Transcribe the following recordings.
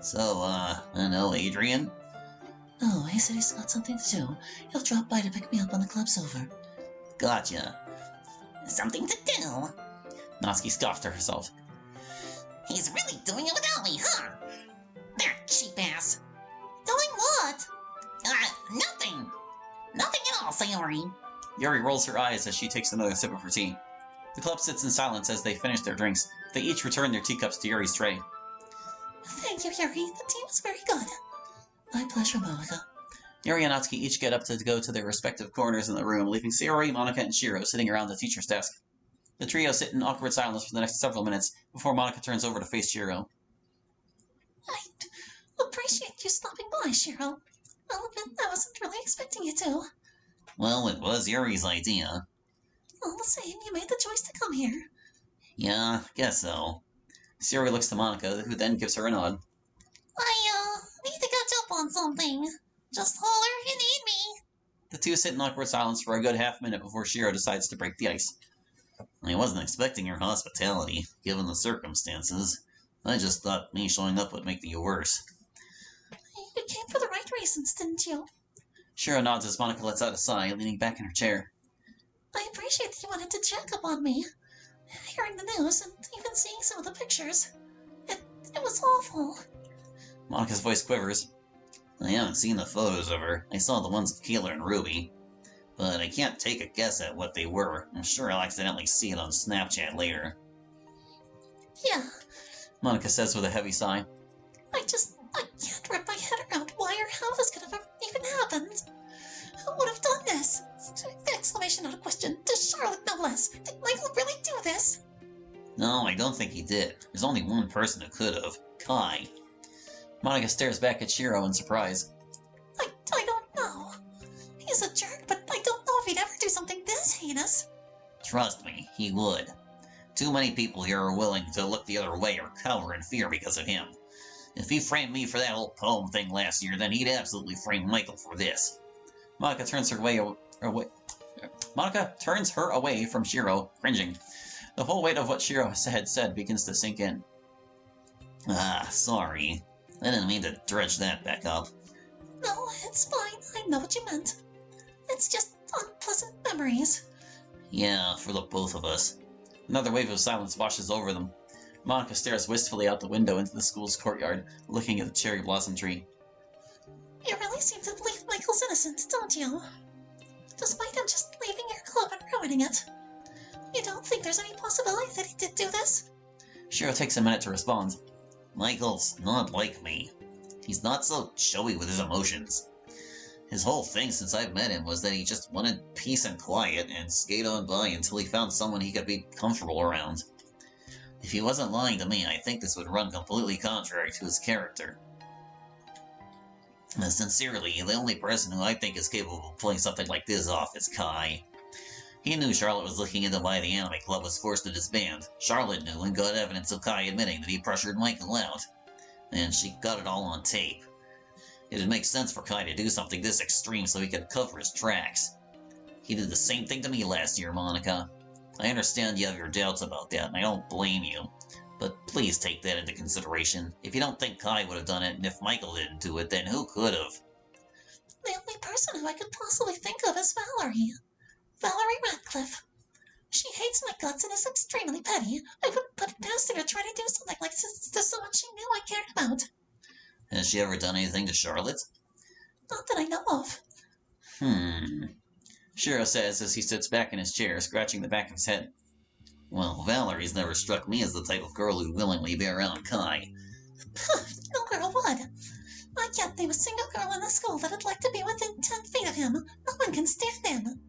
So, I know Adrian? Oh, he said he's got something to do. He'll drop by to pick me up on the club's over. Gotcha. Something to do? Natsuki scoffed to herself. He's really doing it without me, huh? That cheap ass. Doing what? Nothing. Nothing at all, Sayori. Yuri rolls her eyes as she takes another sip of her tea. The club sits in silence as they finish their drinks. They each return their teacups to Yuri's tray. Thank you, Yuri. The tea was very good. My pleasure, Monica. Yuri and Natsuki each get up to go to their respective corners in the room, leaving Sayori, Monica, and Shiro sitting around the teacher's desk. The trio sit in awkward silence for the next several minutes before Monica turns over to face Shiro. I appreciate you stopping by, Shiro. I'll admit I wasn't really expecting you to. Well, it was Yuri's idea. All the same, you made the choice to come here. Yeah, guess so. Sayori looks to Monica, who then gives her a nod. I, need to catch up on something. Just holler if you need me. The two sit in awkward silence for a good half-minute before Shiro decides to break the ice. I wasn't expecting your hospitality, given the circumstances. I just thought me showing up would make you worse. You came for the right reasons, didn't you? Shiro nods as Monica lets out a sigh, leaning back in her chair. I appreciate that you wanted to check up on me. Hearing the news and even seeing some of the pictures. It was awful. Monica's voice quivers. I haven't seen the photos of her. I saw the ones of Keeler and Ruby. But I can't take a guess at what they were. I'm sure I'll accidentally see it on Snapchat later. Yeah. Monica says with a heavy sigh. I can't wrap my head around why or how this could have even happened. Who would have done this? Exclamation, not a question. To Charlotte, no less. Did Michael really do this? No, I don't think he did. There's only one person who could have. Kai. Monica stares back at Shiro in surprise. I don't know. He's a jerk, but I don't know if he'd ever do something this heinous. Trust me, he would. Too many people here are willing to look the other way or cower in fear because of him. If he framed me for that old poem thing last year, then he'd absolutely frame Michael for this. Monica turns her away from Shiro, cringing. The whole weight of what Shiro had said begins to sink in. Sorry. I didn't mean to dredge that back up. No, it's fine. I know what you meant. It's just unpleasant memories. Yeah, for the both of us. Another wave of silence washes over them. Monica stares wistfully out the window into the school's courtyard, looking at the cherry blossom tree. You really seem to believe Michael's innocent, don't you? Despite him just leaving your club and ruining it. You don't think there's any possibility that he did do this? Shiro takes a minute to respond. Michael's not like me. He's not so showy with his emotions. His whole thing since I've met him was that he just wanted peace and quiet and skate on by until he found someone he could be comfortable around. If he wasn't lying to me, I think this would run completely contrary to his character. Sincerely, the only person who I think is capable of pulling something like this off is Kai. He knew Charlotte was looking into why the anime club was forced to disband. Charlotte knew and got evidence of Kai admitting that he pressured Michael out. And she got it all on tape. It'd make sense for Kai to do something this extreme so he could cover his tracks. He did the same thing to me last year, Monica. I understand you have your doubts about that, and I don't blame you. But please take that into consideration. If you don't think Kai would have done it, and if Michael didn't do it, then who could have? The only person who I could possibly think of is Valerie. Valerie Radcliffe. She hates my guts and is extremely petty. I wouldn't put it past her to try to do something like this to someone she knew I cared about. Has she ever done anything to Charlotte? Not that I know of. Shiro says as he sits back in his chair, scratching the back of his head. Well, Valerie's never struck me as the type of girl who'd willingly be around Kai. No girl would. I can't name a single girl in the school that'd like to be within 10 feet of him. No one can stand him.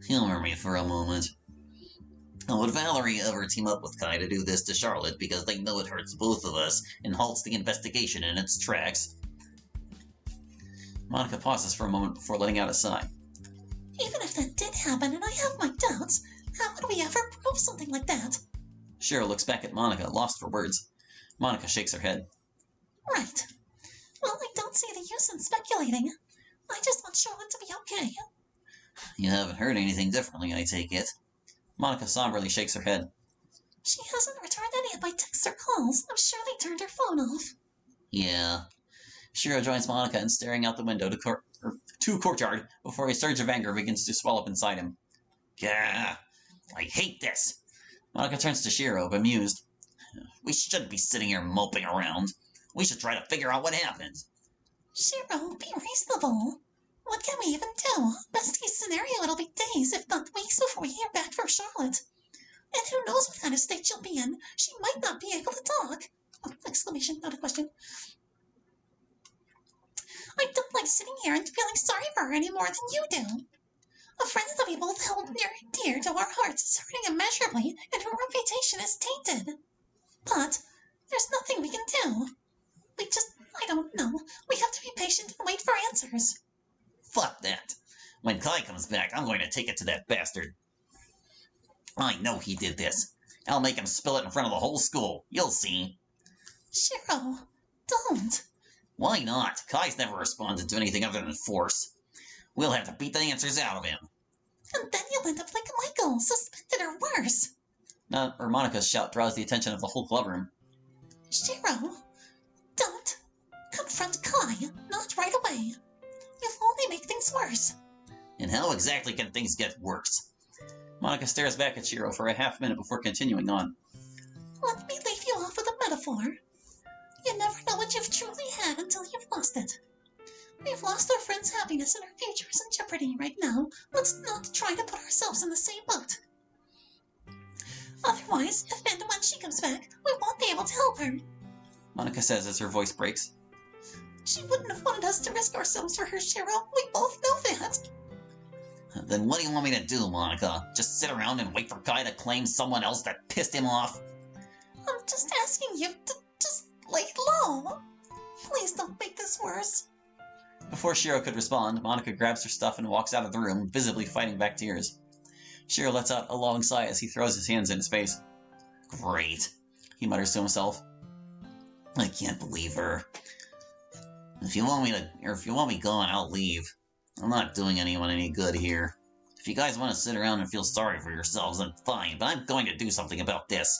Humor me for a moment. Would Valerie ever team up with Kai to do this to Charlotte because they know it hurts both of us and halts the investigation in its tracks? Monica pauses for a moment before letting out a sigh. Even if that did happen and I have my doubts, how would we ever prove something like that? Shiro looks back at Monica, lost for words. Monica shakes her head. Right. Well, I don't see the use in speculating. I just want Charlotte to be okay. You haven't heard anything differently, I take it. Monica somberly shakes her head. She hasn't returned any of my texts or calls. I'm sure they turned her phone off. Yeah. Shiro joins Monica in staring out the window to courtyard before a surge of anger begins to swell up inside him. Gah! I hate this! Monica turns to Shiro, bemused. We shouldn't be sitting here moping around. We should try to figure out what happened. Shiro, be reasonable. What can we even do? Best case scenario, it'll be days, if not weeks, before we hear back from Charlotte. And who knows what kind of state she'll be in? She might not be able to talk. Oh, exclamation, not a question. I don't like sitting here and feeling sorry for her any more than you do. A friend that we both held near and dear to our hearts is hurting immeasurably, and her reputation is tainted. But there's nothing we can do. I don't know. We have to be patient and wait for answers. Fuck that. When Kai comes back, I'm going to take it to that bastard. I know he did this. I'll make him spill it in front of the whole school. You'll see. Shiro, don't. Why not? Kai's never responded to anything other than force. We'll have to beat the answers out of him. And then you'll end up like Michael, suspended or worse. Monica's shout draws the attention of the whole clubroom. Shiro, don't. Confront Kai, not right away. You'll only make things worse. And how exactly can things get worse? Monica stares back at Shiro for a half-minute before continuing on. Let me leave you off with a metaphor. You never know what you've truly had until you've lost it. We've lost our friend's happiness and our future is in jeopardy right now. Let's not try to put ourselves in the same boat. Otherwise, if and when she comes back, we won't be able to help her. Monica says as her voice breaks. She wouldn't have wanted us to risk ourselves for her, Shiro. We both know that. Then what do you want me to do, Monica? Just sit around and wait for Kai to claim someone else that pissed him off? I'm just asking you to just lay low. Please don't make this worse. Before Shiro could respond, Monica grabs her stuff and walks out of the room, visibly fighting back tears. Shiro lets out a long sigh as he throws his hands in his face. Great, he mutters to himself. I can't believe her. If you want me gone, I'll leave. I'm not doing anyone any good here. If you guys want to sit around and feel sorry for yourselves, then fine, but I'm going to do something about this.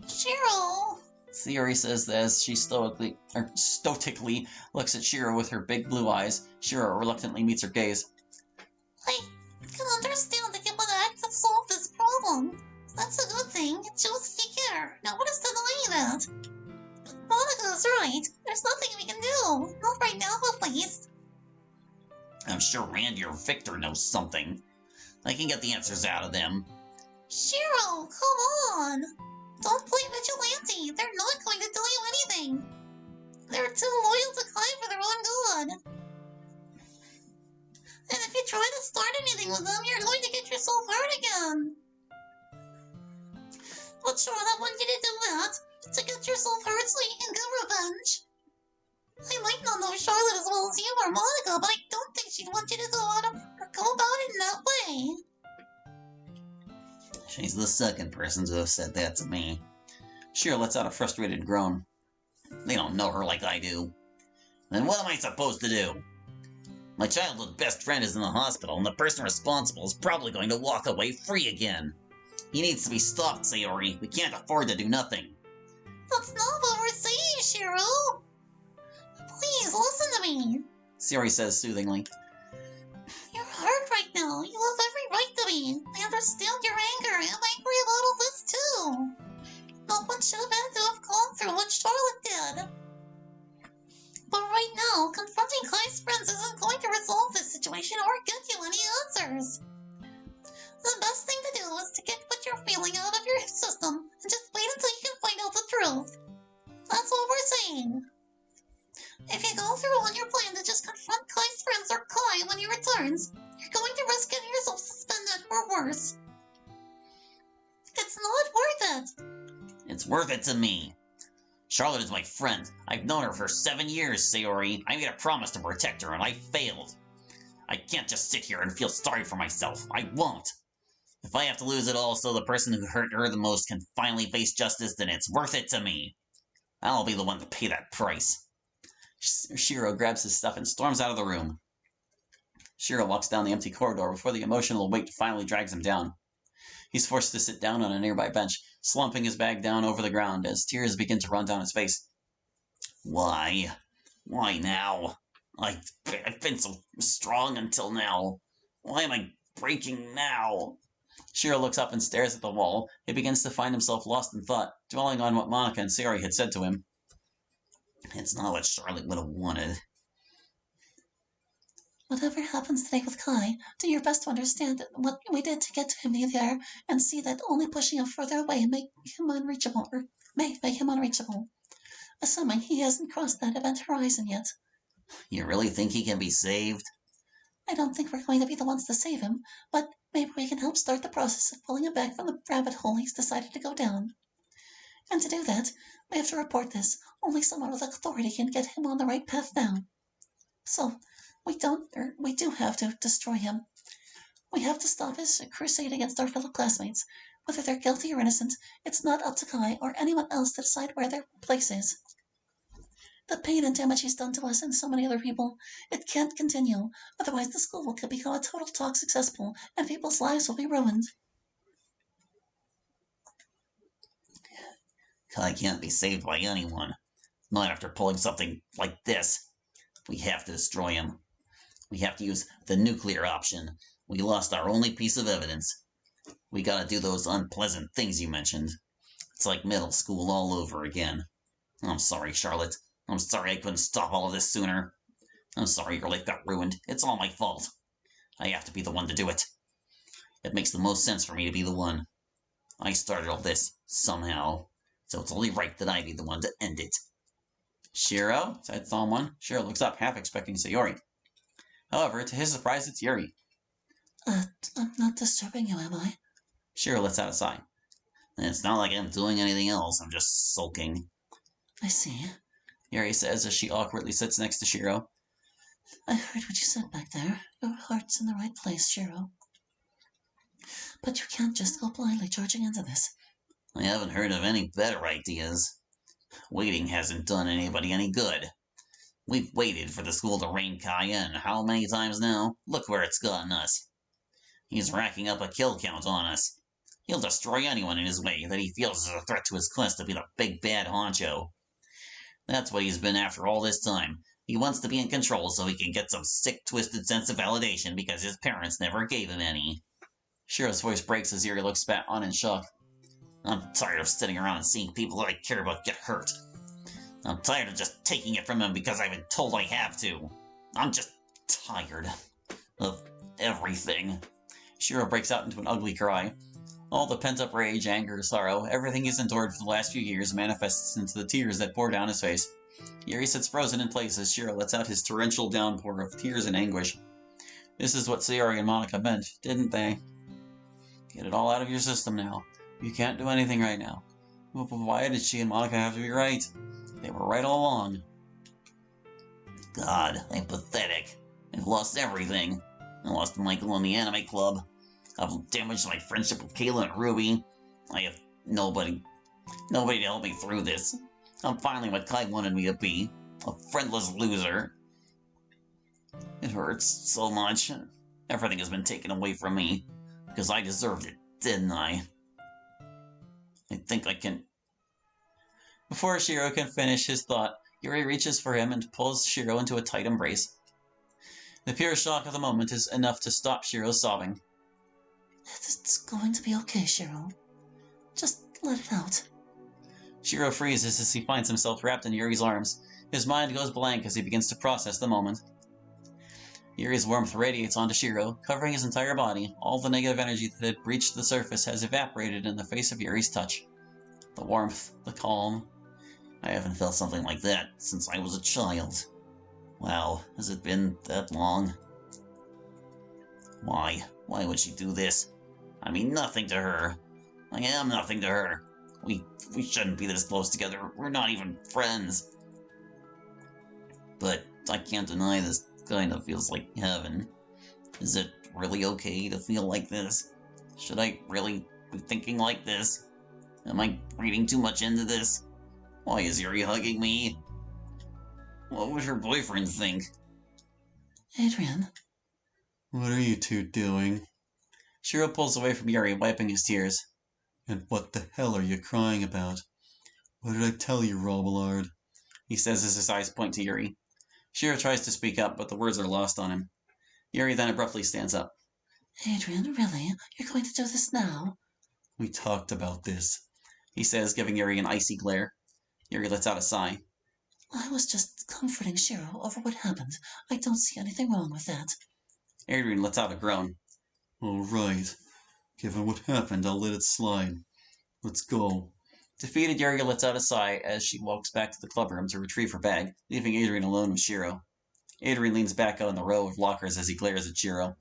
Shiro! Sayori says as she stoically looks at Shiro with her big blue eyes. Shiro reluctantly meets her gaze. I can understand that you want to act to solve this problem. That's a good thing. It shows that you care. No one is denying that. But Monica's right. There's nothing we can do. Not right now, at least. I'm sure Randy or Victor knows something. I can get the answers out of them. Shiro, come on. Don't play vigilante. They're not going to do you anything. They're too loyal to Kai for their own good. And if you try to start anything with them, you're going to get yourself hurt again. But Charlotte wanted you to do that, to get yourself hurt so you can get revenge. I might not know Charlotte as well as you or Monica, but I don't think she'd want you to go about it in that way. She's the second person to have said that to me. Shiro lets out a frustrated groan. They don't know her like I do. Then what am I supposed to do? My childhood best friend is in the hospital, and the person responsible is probably going to walk away free again. He needs to be stopped, Sayori. We can't afford to do nothing. That's not what we're saying, Shiro. Please, listen to me. Sayori says soothingly. You're hurt right now. You have every right to be. I understand your anger. I'm angry about all this, too. No one should have had to have gone through what Charlotte did. But right now, confronting Kai's friends isn't going to resolve this situation or get you any answers. The best thing to do is to get what you're feeling out of your system and just wait until you can find out the truth. That's what we're saying. If you go through on your plan to just confront Kai's friends or Kai when he returns, you're going to risk getting yourself suspended or worse. It's not worth it. It's worth it to me. Charlotte is my friend. I've known her for 7 years, Sayori. I made a promise to protect her, and I failed. I can't just sit here and feel sorry for myself. I won't. If I have to lose it all so the person who hurt her the most can finally face justice, then it's worth it to me. I'll be the one to pay that price. Shiro grabs his stuff and storms out of the room. Shiro walks down the empty corridor before the emotional weight finally drags him down. He's forced to sit down on a nearby bench, slumping his bag down over the ground as tears begin to run down his face. Why? Why now? I've been so strong until now. Why am I breaking now? Shiro looks up and stares at the wall. He begins to find himself lost in thought, dwelling on what Monica and Sayori had said to him. It's not what Charlotte would have wanted. Whatever happens today with Kai, do your best to understand that what we did to get to him there, and see that only pushing him further away may make him unreachable. Assuming he hasn't crossed that event horizon yet. You really think he can be saved? I don't think we're going to be the ones to save him, but maybe we can help start the process of pulling him back from the rabbit hole he's decided to go down. And to do that, we have to report this. Only someone with authority can get him on the right path now. So, we do have to destroy him. We have to stop his crusade against our fellow classmates. Whether they're guilty or innocent, it's not up to Kai or anyone else to decide where their place is. The pain and damage he's done to us and so many other people, it can't continue. Otherwise, the school will become a total toxic cesspool, and people's lives will be ruined. Kai can't be saved by anyone. Not after pulling something like this. We have to destroy him. We have to use the nuclear option. We lost our only piece of evidence. We gotta do those unpleasant things you mentioned. It's like middle school all over again. I'm sorry, Charlotte. I'm sorry I couldn't stop all of this sooner. I'm sorry your life got ruined. It's all my fault. I have to be the one to do it. It makes the most sense for me to be the one. I started all this, somehow, so it's only right that I be the one to end it. Shiro? Said someone. Shiro looks up, half expecting Sayori. However, to his surprise, it's Yuri. I'm not disturbing you, am I? Shiro lets out a sigh. It's not like I'm doing anything else, I'm just sulking. I see. Yuri says as she awkwardly sits next to Shiro. I heard what you said back there. Your heart's in the right place, Shiro. But you can't just go blindly charging into this. I haven't heard of any better ideas. Waiting hasn't done anybody any good. We've waited for the school to rein Kai in how many times now? Look where it's gotten us. He's racking up a kill count on us. He'll destroy anyone in his way that he feels is a threat to his class to be the big bad honcho. That's what he's been after all this time. He wants to be in control so he can get some sick, twisted sense of validation because his parents never gave him any. Shiro's voice breaks as Yuri looks back on in shock. I'm tired of sitting around and seeing people that I care about get hurt. I'm tired of just taking it from them because I've been told I have to. I'm just tired of everything. Shiro breaks out into an ugly cry. All the pent-up rage, anger, sorrow, everything he's endured for the last few years manifests into the tears that pour down his face. Yuri sits frozen in place as Shiro lets out his torrential downpour of tears and anguish. This is what Sayori and Monica meant, didn't they? Get it all out of your system now. You can't do anything right now. But why did she and Monica have to be right? They were right all along. God, I'm pathetic. I've lost everything. I lost Michael in the anime club. I've damaged my friendship with Kayla and Ruby. I have nobody to help me through this. I'm finally what Kai wanted me to be. A friendless loser. It hurts so much. Everything has been taken away from me. Because I deserved it, didn't I? I think I can... Before Shiro can finish his thought, Yuri reaches for him and pulls Shiro into a tight embrace. The pure shock of the moment is enough to stop Shiro's sobbing. It's going to be okay, Shiro. Just let it out. Shiro freezes as he finds himself wrapped in Yuri's arms. His mind goes blank as he begins to process the moment. Yuri's warmth radiates onto Shiro, covering his entire body. All the negative energy that had breached the surface has evaporated in the face of Yuri's touch. The warmth, the calm. I haven't felt something like that since I was a child. Wow, has it been that long? Why? Why would she do this? I mean nothing to her. I am nothing to her. We shouldn't be this close together. We're not even friends. But I can't deny this kind of feels like heaven. Is it really okay to feel like this? Should I really be thinking like this? Am I reading too much into this? Why is Yuri hugging me? What would her boyfriend think? Adrian. What are you two doing? Shiro pulls away from Yuri, wiping his tears. And what the hell are you crying about? What did I tell you, Robillard? he says as his eyes point to Yuri. Shiro tries to speak up, but the words are lost on him. Yuri then abruptly stands up. Adrian, really? You're going to do this now? We talked about this, he says, giving Yuri an icy glare. Yuri lets out a sigh. I was just comforting Shiro over what happened. I don't see anything wrong with that. Adrian lets out a groan. All right. Given what happened, I'll let it slide. Let's go. Defeated, Yuri lets out a sigh as she walks back to the clubroom to retrieve her bag, leaving Adrian alone with Shiro. Adrian leans back on the row of lockers as he glares at Shiro.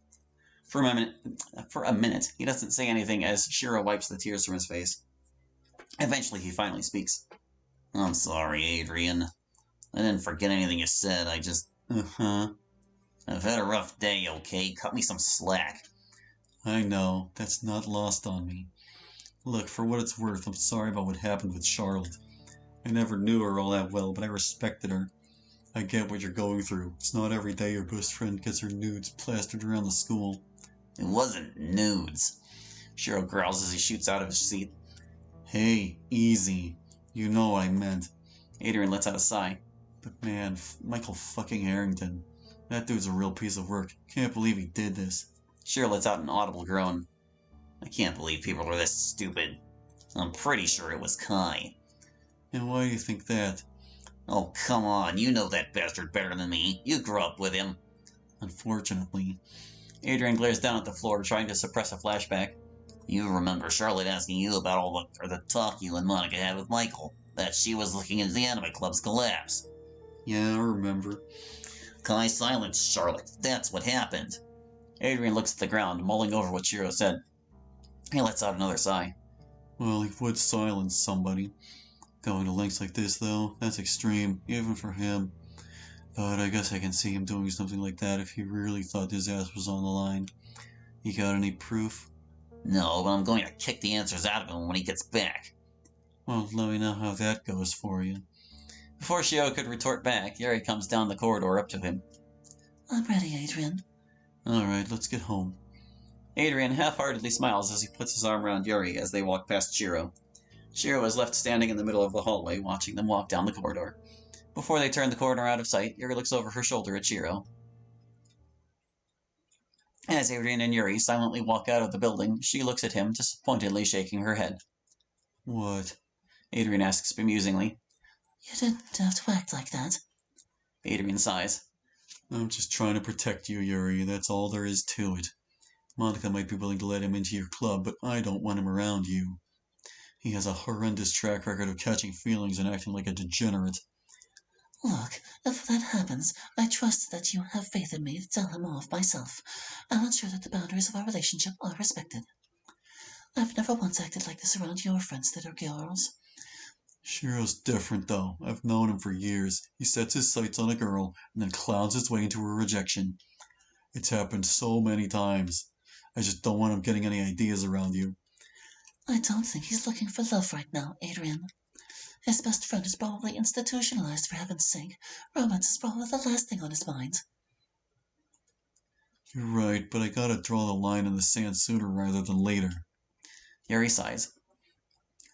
For a minute, he doesn't say anything as Shiro wipes the tears from his face. Eventually, he finally speaks. I'm sorry, Adrian. I didn't forget anything you said. I just... Uh-huh. I've had a rough day, okay? Cut me some slack. I know. That's not lost on me. Look, for what it's worth, I'm sorry about what happened with Charlotte. I never knew her all that well, but I respected her. I get what you're going through. It's not every day your best friend gets her nudes plastered around the school. It wasn't nudes. Shiro growls as he shoots out of his seat. Hey, easy. You know what I meant. Adrian lets out a sigh. But man, Michael fucking Harrington. That dude's a real piece of work. Can't believe he did this. Shiro lets out an audible groan. I can't believe people are this stupid. I'm pretty sure it was Kai. And why do you think that? Oh, come on. You know that bastard better than me. You grew up with him. Unfortunately. Adrian glares down at the floor, trying to suppress a flashback. You remember Charlotte asking you about all the talk you and Monica had with Michael. That she was looking into the anime club's collapse. Yeah, I remember. Kai silenced Charlotte. That's what happened. Adrian looks at the ground, mulling over what Shiro said. He lets out another sigh. Well, he would silence somebody. Going to lengths like this, though, that's extreme, even for him. But I guess I can see him doing something like that if he really thought his ass was on the line. You got any proof? No, but I'm going to kick the answers out of him when he gets back. Well, let me know how that goes for you. Before Shiro could retort back, Yuri comes down the corridor up to him. I'm ready, Adrian. Alright, let's get home. Adrian half-heartedly smiles as he puts his arm around Yuri as they walk past Shiro. Shiro is left standing in the middle of the hallway, watching them walk down the corridor. Before they turn the corner out of sight, Yuri looks over her shoulder at Shiro. As Adrian and Yuri silently walk out of the building, she looks at him, disappointedly shaking her head. What? Adrian asks bemusingly. You didn't have to act like that. Adrian sighs. I'm just trying to protect you, Yuri. That's all there is to it. Monica might be willing to let him into your club, but I don't want him around you. He has a horrendous track record of catching feelings and acting like a degenerate. Look, if that happens, I trust that you have faith in me to tell him off myself. I'll ensure that the boundaries of our relationship are respected. I've never once acted like this around your friends that are girls. Shiro's different, though. I've known him for years. He sets his sights on a girl and then clowns his way into her rejection. It's happened so many times. I just don't want him getting any ideas around you. I don't think he's looking for love right now, Adrian. His best friend is probably institutionalized, for heaven's sake. Romance is probably the last thing on his mind. You're right, but I gotta draw the line in the sand sooner rather than later. Yuri sighs.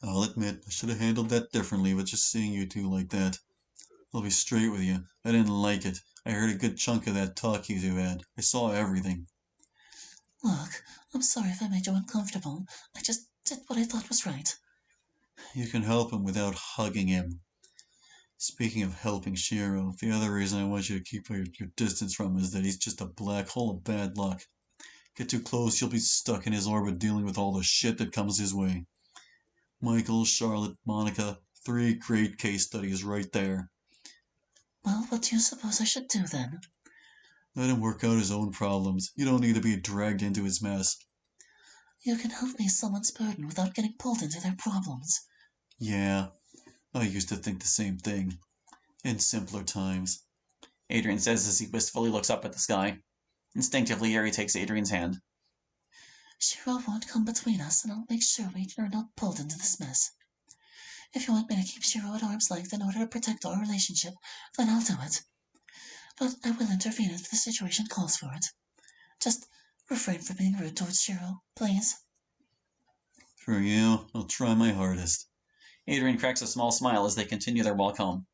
I'll admit, I should have handled that differently, but just seeing you two like that. I'll be straight with you. I didn't like it. I heard a good chunk of that talk you two had. I saw everything. Look, I'm sorry if I made you uncomfortable. I just did what I thought was right. You can help him without hugging him. Speaking of helping Shiro, the other reason I want you to keep your distance from him is that he's just a black hole of bad luck. Get too close, you'll be stuck in his orbit dealing with all the shit that comes his way. Michael, Charlotte, Monica, 3 great case studies right there. Well, what do you suppose I should do then? Let him work out his own problems. You don't need to be dragged into his mess. You can help me someone's burden without getting pulled into their problems. Yeah, I used to think the same thing. In simpler times. Adrian says as he wistfully looks up at the sky. Instinctively, Yuri takes Adrian's hand. Shiro won't come between us, and I'll make sure we are not pulled into this mess. If you want me to keep Shiro at arm's length in order to protect our relationship, then I'll do it. But I will intervene if the situation calls for it. Just refrain from being rude towards Shiro, please. For you, I'll try my hardest. Adrian cracks a small smile as they continue their walk home.